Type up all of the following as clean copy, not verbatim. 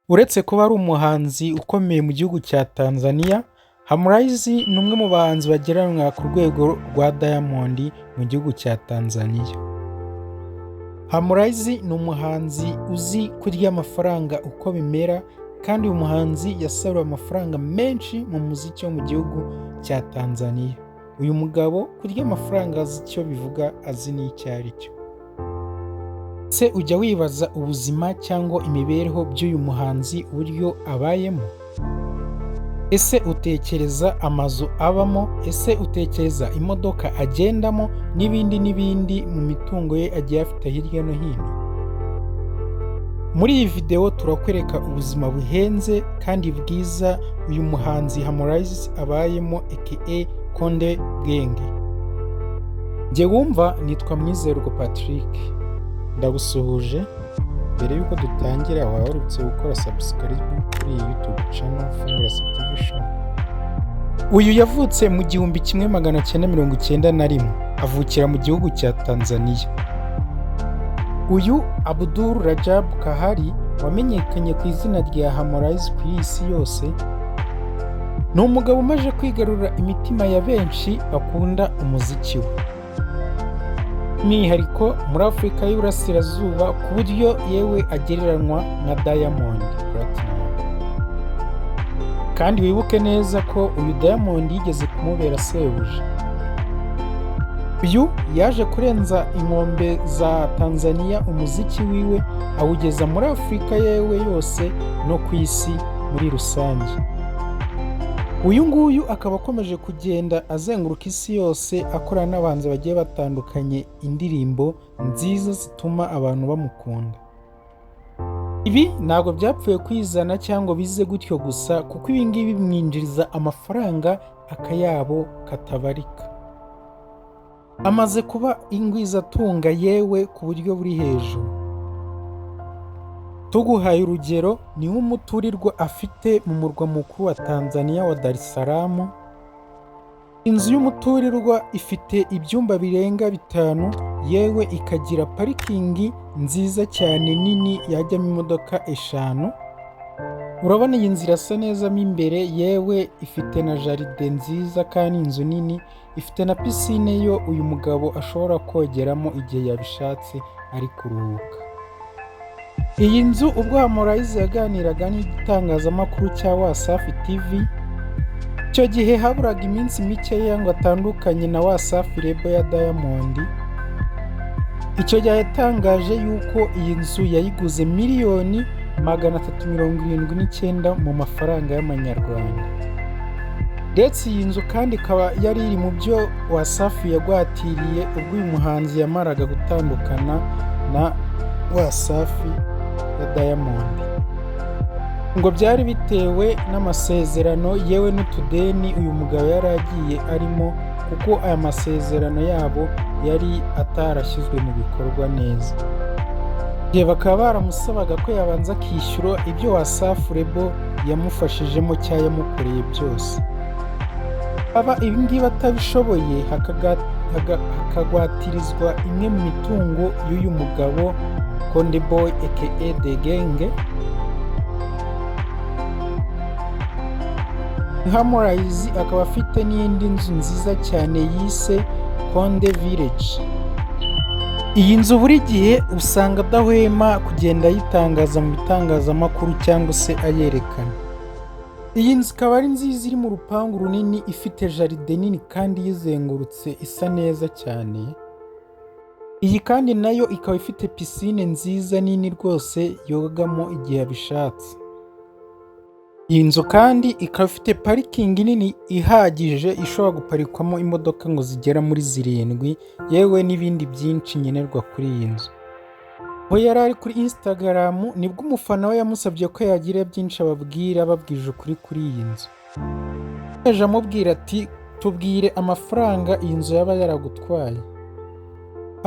Uretse kuba ari umuhanzi ukomeye mu gihugu cya Tanzania, Muriyi ni umwe mu bahanzi bagereranywa ku rwego rwa Diamond mu gihugu cya Tanzania. Muriyi ni umuhanzi uzi kurya amafaranga uko bimera, kandi uyu muhanzi yasaruye amafaranga menshi mu muziki wo mu gihugu cya Tanzania. Uyu mugabo kurya amafaranga azi icyo bivuga, azi n'icyo ari cyo. Se ujya wibaza ubuzima cyangwa imibereho by'uyu muhanzi uburyo abayemo? Ese utekereza amazu abamo? Ese utekereza imodoka agendamo n'ibindi mu mitungo ye agiye afite hirya no hino? Muri iyi video turakwereka ubuzima buhenze kandi bwiza uyu muhanzi Muriyi abayemo aka Konde Genge. Njye wumva nitwa Mwizerwa Patrick. Ndagusuhuje. Mbere yuko dutangira waharutse gukora subscribe kuri iyi YouTube channel Fungura TV. Uyu yavutse mu 1991 avukira mu gihugu cya Tanzania. Uyu Abdul Rajab Kahari wamenyekanye ku izina rya Muriyi ku isi yose, ni umugabo umaze kwigarurira imitima ya benshi bakunda umuziki we, by'umwihariko muri Afurika y'Uburasirazuba, ku buryo yewe agereranywa na Diamond. Kandi wibuke neza ko uyu Diamond yigeze kumubera sebuja. Uyu yaje kurenza inkombe za Tanzania umuziki wiwe awugeza muri Afurika yewe yose no ku isi muri rusange. Uyu nguyu akaba akomeje kugenda azenguruka isi yose akorana n'abahanzi bagiye batandukanye indirimbo nziza zituma abantu bamukunda. Ibi ntabwo byapfuye kwizana cyangwa bize gutyo gusa, kuko ibi ngibi bimwinjiriza amafaranga akayabo katabarika. Amaze kuba ingwizatunga yewe ku buryo buri hejuru. Tuguhaye urugero, ni nk'umuturirwa afite mu murwa mukuru wa Tanzania wa Dar es Salaam. Inzu y'umuturirwa ifite ibyumba birenga 5, yewe ikagira parikingi nziza cyane nini yajyamo imodoka 5. Urabona iyi nzira irasa neza mo imbere, yewe ifite na jaride nziza kandi inzu nini, ifite na pisine yo uyu mugabo ashobora kogeramo igihe yabishatse ari kuruhuka. Iyi nzu ubwo Muriyi yaganiraga n'igitangazamakuru cya Wasafi TV, icyo gihe haburaga iminsi mikeya ngo atandukanye na Wasafi Lebo ya Diamond. Icyo gihe yatangaje yuko iyi nzu yayiguze miliyoni 379 mu mafaranga y'amanyarwanda. Ndetse iyi nzu kandi ikaba yari iri mu byo Wasafi yagwatiriye ubwo uyu muhanzi yamaraga gutandukana na Wasafi ya Diamond. Ngo byari bitewe n'amasezerano yewe n'utudeni uyu mugabo yari agiye arimo, kuko aya masezerano yabo yari atarashyizwe mu bikorwa neza. Igihe bakaba baramusabaga ko yabanza akishyura ibyo Wasafi Lebo yamufashijemo cyangwa yamukoreye byose. Aba ibingibi atabishoboye hakagwatirizwa imwe mu mitungo y'uyu mugabo Konde Boy aka The Genge. Muriyi akaba afite n'indi nzu nziza cyane yise Konde Village. Iyi nzu buri gihe usanga adahwema kugenda ayitangaza mu bitangazamakuru cyangwa se ayerekana. Iyi nzu ikaba ari nziza, iri mu rupangu runini, ifite jaride nini kandi yizengurutse isa neza cyane. Iyi kandi nayo ikaba ifite pisine nziza nini rwose yogamo igihe abishatse. Iyi nzu kandi ikaba ifite parikingi nini ihagije ishobora guparikwamo imodoka ngo zigera muri 7, yewe n'ibindi byinshi nkenerwa kuri iyi nzu. Aho yari ari kuri Instagram nibwo umufana we yamusabye ko yagira byinshi ababwira babwije ukuri kuri iyi nzu. Yaje amubwira ati tubwire amafaranga iyi nzu yaba yaragutwaye.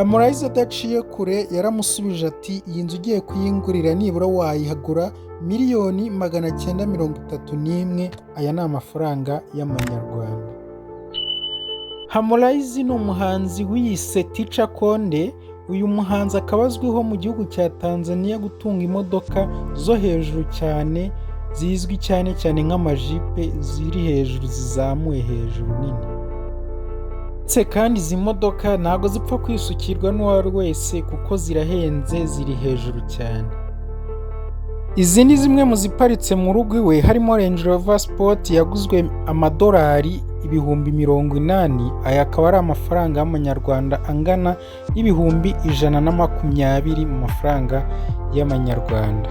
Muriyi adaciye kure yaramusubije ati iyi nzu ugiye kuyingurira nibura wayihagura miliyoni 931. Aya ni amafaranga y'amanyarwanda. Muriyi ni umuhanzi wiyise Teacher Konde, uyu muhanzi akaba azwiho mu gihugu cya Tanzania gutunga imodoka zo hejuru cyane zizwi cyane cyane nk'amajipe ziri hejuru zizamuye hejuru nini. Ndetse kandi izi modoka ntabwo zipfa kwisukirwa n'uwari wese kuko zirahenze ziri hejuru cyane. Izi ni zimwe mu ziparitse mu rugo iwe, harimo Range Rover Sport yaguzwe amadolari 80,000. Aya akaba ari amafaranga y'amanyarwanda angana n'ibihumbi 120 mu mafaranga y'amanyarwanda.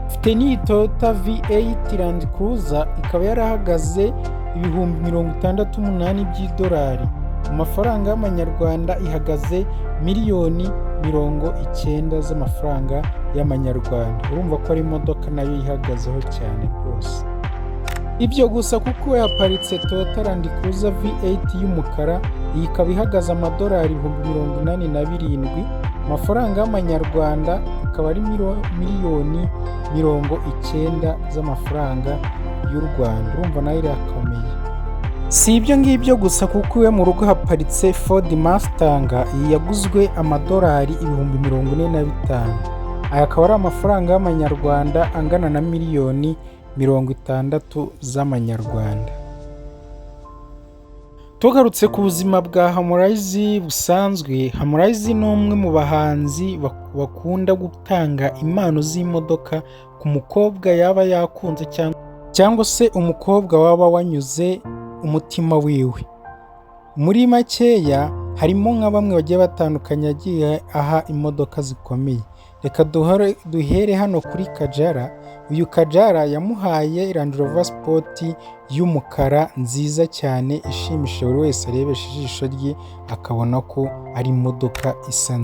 Ifite n'iyi Toyota V8 Land Cruiser, ikaba yarahagaze ibihumbi 68 by'idolari. Mu mafaranga y'amanyarwanda ihagaze miliyoni 90 z'amafaranga y'amanyarwanda. Urumva ko ari imodoka nayo ihagazeho cyane rwose. Ibyo gusa kuko yaparitse Toyota Land Cruiser V8 y'umukara, iyi ikaba ihagaze amadolari 87,000. Amafaranga y'amanyarwanda ikaba ari miliyoni 90 z'amafaranga y'u Rwanda. Urumva nayo irakomeye. Si ibyo ngibyo gusa kuko iwe mu rugo haparitse Ford Mustang, iyi yaguzwe amadolari 45,000. Aya akaba ari amafaranga y'amanyarwanda angana na miliyoni 60 z'amanyarwanda. Tugarutse ku buzima bwa Harmonize busanzwe, Harmonize ni umwe mu bahanzi bakunda gutanga impano z'imodoka ku mukobwa yaba yakunze cyangwa se umukobwa waba wanyuze umutima wiwe. Muri makeya harimo nka bamwe bagiye batandukanye yagiye aha imodoka zikomeye. Reka duhere hano kuri Kajala. Uyu Kajala yamuhaye Range Rover Sport y'umukara nziza cyane ishimishije buri wese arebesha ijisho rye akabona ko ari imodoka isa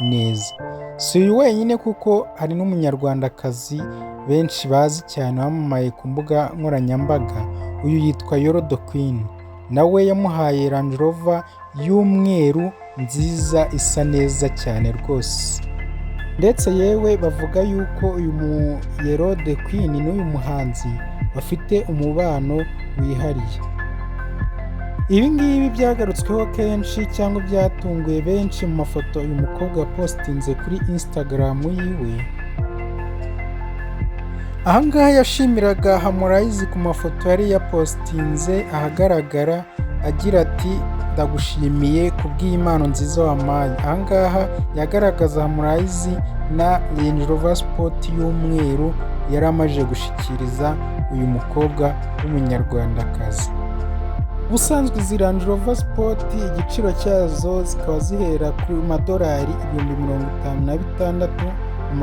neza. Si uyu wenyine kuko hari n'umunyarwandakazi benshi bazi cyane wamamaye ku mbuga nkoranyambaga. Uyu yitwa YOLO The Queen, nawe yamuhaye Range Rover y'umweru nziza isa neza cyane rwose. Ndetse yewe bavuga yuko uyu YOLO The Queen n'uyu muhanzi bafite umubano wihariye. Ibi ngibi byagarutsweho kenshi cyangwa byatunguye benshi mu mafoto uyu mukobwa yapostinze kuri Instagram yiwe. Ahangaha yashimiraga Harmonize ku mafoto yari yapostinze ahagaragara agira ati ndagushimiye kubw'impano nziza wampaye. Ahangaha yagaragaza Harmonize na Range Rover Sport y'umweru yari amaze gushikiriza uyu mukobwa w'umunyarwandakazi. Ubusanzwe izi Range Rover Sport igiciro cyazo zikaba zihera ku madolari 56,000. Mu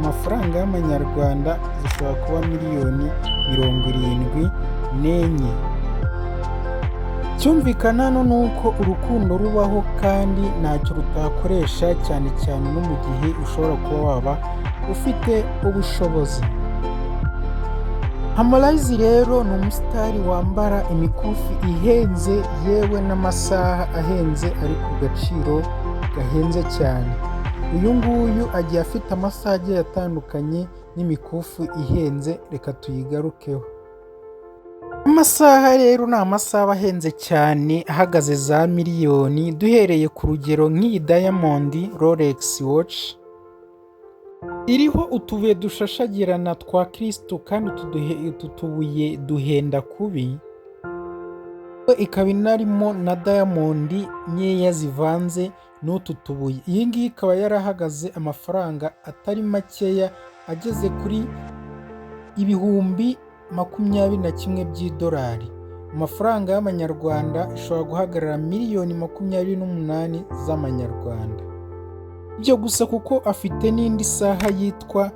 mafaranga y'amanyarwanda zishobora kuba miliyoni 74. Cyumvikana no nuko urukundo rubaho kandi ntacyo rutakoresha, cyane cyane no mu gihe ushobora kuba waba ufite ubushobozi. Harmonize rero ni umusitari wambara imikufi ihenze yewe n'amasaha ahenze ari ku gaciro gahenze cyane. Uyu nguyu agiye afite amasaha agiye atandukanye n'imikufi ihenze, reka tuyigarukeho. Amasaha rero ni amasaha ahenze cyane ahagaze za miliyoni, duhereye ku rugero nk'iyi Diamond Rolex Watch iriho utubuye dushashagirana twa Kristo kandi utu tubuye duhenda kubi. Ikaba inarimo na Diamond nkeya zivanze n'utu tubuye. Iyi ngiyi ikaba yarahagaze amafaranga atari makeya ageze kuri ibihumbi 21 by'idolari. Amafaranga y'amanyarwanda ishobora guhagarara miliyoni 28 z'amanyarwanda. Ibyo gusa kuko afite n'indi saha yitwa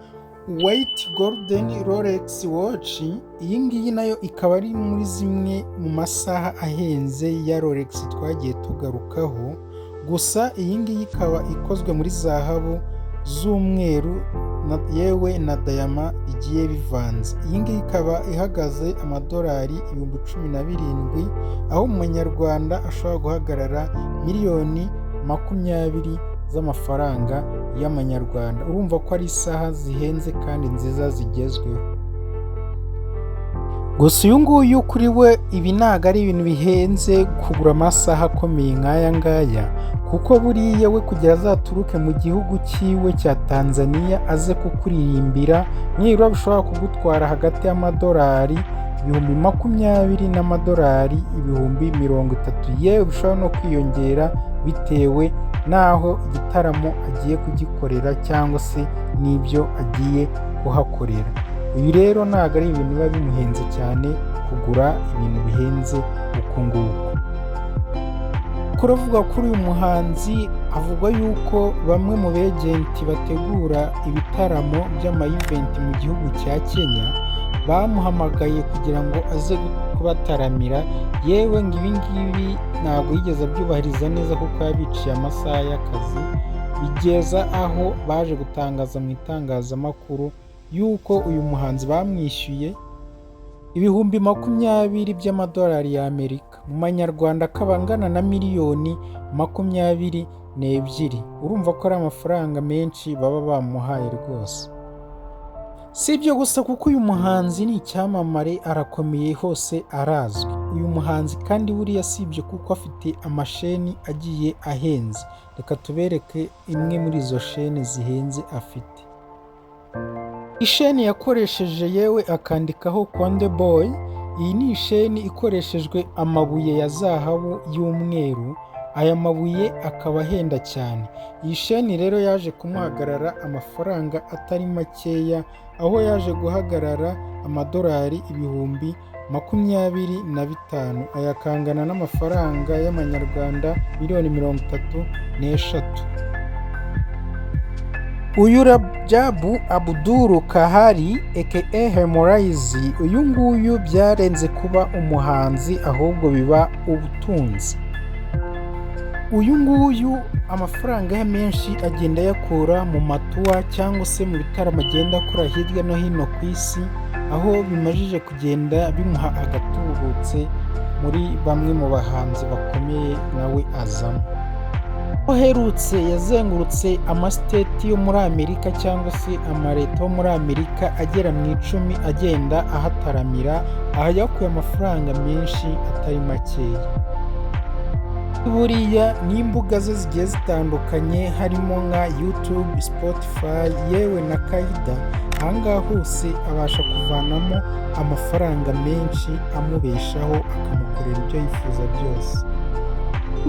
White Golden Rolex Watch. Iyi ngiyi nayo ikaba ari muri zimwe mu masaha ahenze ya Rolex twagiye tugarukaho. Gusa iyi ngiyi ikaba ikozwe muri zahabu z'umweru yewe na dayama bigiye bivanze. Iyi ngiyi ikaba ihagaze amadolari 17,000, aho mu manyarwanda ashobora guhagarara miliyoni 20 z'amafaranga y'amanyarwanda. Urumva ko ari isaha zihenze kandi nziza zigezweho. Gusa uyu nguyu kuri we ibi ntago ari ibintu bihenze kugura amasaha akomeye nk'aya ngaya, kuko buriya we kugira azaturuke mu gihugu cyiwe cya Tanzania aze kukuririmbira nibura bishobora kugutwara hagati y'amadolari 20,000 n'amadolari 30,000, yewe bishobora no kwiyongera bitewe n'aho igitaramo agiye kugikorera cyangwa se n'ibyo agiye kuhakorera. Uyu rero ntabwo ari ibintu biba bimuhenze cyane kugura ibintu bihenze uku nguku. Kuravuga kuri uyu muhanzi avugwa yuko bamwe mu bejenti bategura ibitaramo by'amayiventi mu gihugu cya Kenya bamuhamagaye kugira ngo aze kubataramira, yewe ngo ibi ngibi ntabwo yigeze abyubahiriza neza kuko yabiciye amasaha y'akazi, bigeza aho baje gutangaza mu itangazamakuru yuko uyu muhanzi bamwishyuye 20,000 by'amadolari y'Amerika, mu manyarwanda akaba angana na miliyoni 22. Urumva ko ari amafaranga menshi baba bamuhaye rwose. Si ibyo gusa kuko uyu muhanzi ni icyamamare, arakomeye, hose arazwi. Uyu muhanzi kandi buriya si ibyo kuko afite amasheni agiye ahenze. Reka tubereke imwe muri izo sheni zihenze afite. Isheni yakoresheje yewe akandikaho Konde Boy, iyi ni isheni ikoreshejwe amabuye ya zahabu y'umweru, aya mabuye akaba ahenda cyane. Iyi sheni rero yaje kumuhagarara amafaranga atari makeya, aho yaje guhagarara amadolari 25,000, aya akangana n'amafaranga y'amanyarwanda miliyoni 33. Uyu Rajabu Abdul Kahari aka Muriyi, uyu nguyu byarenze kuba umuhanzi ahubwo biba ubutunzi. Uyu nguyu amafaranga ye menshi agenda yakura mu matuwa cyangwa se mu bitaramo agenda akora hirya no hino ku isi, aho bimajije kugenda bimuha agatubutse muri bamwe mu bahanzi bakomeye nawe azamo. Uherutse yazengurutse amasiteti yo muri Amerika cyangwa se amaleta yo muri Amerika agera mu 10 agenda ahataramira, aha yakuye amafaranga menshi atari makeya. Buriya n'imbuga ze zigiye zitandukanye harimo nka YouTube, Spotify, yewe na Kaida, ahangaha hose abasha kuvanamo amafaranga menshi amubeshaho akamukorera ibyo yifuza byose.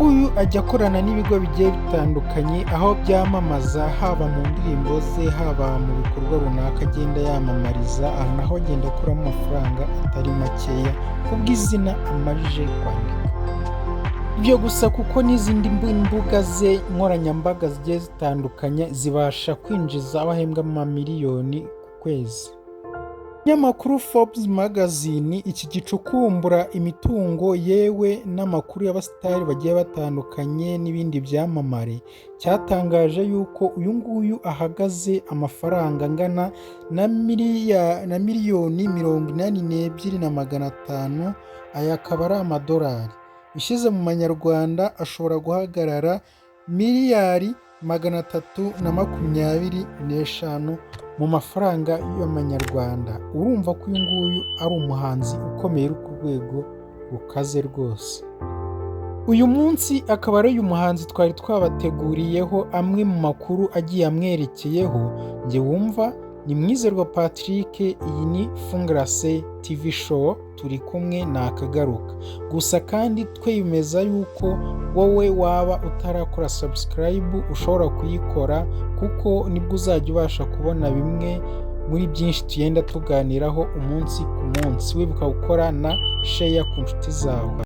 Uyu ajya akorana n'ibigo bigiye bitandukanye aho byamamaza, haba mu ndirimbo ze, haba mu bikorwa runaka agenda yamamariza, aha naho agenda akuramo amafaranga atari makeya kubw'izina amajije kwandika. Ibyo gusa kuko n'izindi mbuga ze nkoranyambaga zigiye zitandukanye zibasha kwinjiza abahembwa amamiliyoni ku kwezi. Nyamakuru Forbes magazine iki gicukumbura imitungo yewe n'amakuru y'abasitari bagiye batandukanye n'ibindi byamamare, cyatangaje yuko uyu nguyu ahagaze amafaranga angana na miliyoni 82,500, aya akaba ari amadolari. Bishyize mu manyarwanda ashobora guhagarara miliyari 325 mu mafaranga y'amanyarwanda. Urumva ko uyu nguyu ari umuhanzi ukomeye uri ku rwego rukaze rwose. Uyu munsi akaba ari uyu muhanzi twari twabateguriyeho amwe mu makuru agiye amwerekeyeho. Njye wumva ni Mwizerwa Patrick, iyi ni Fungrase TV show, turi kumwe nakagaruka. Gusa kandi twemeza yuko wowe waba utarakora subscribe ushobora kuyikora, kuko nibwo uzajya ubasha kubona bimwe muri byinshi tugenda tuganiraho umunsi ku munsi. Wibuka gukora na share ku nshuti zawe.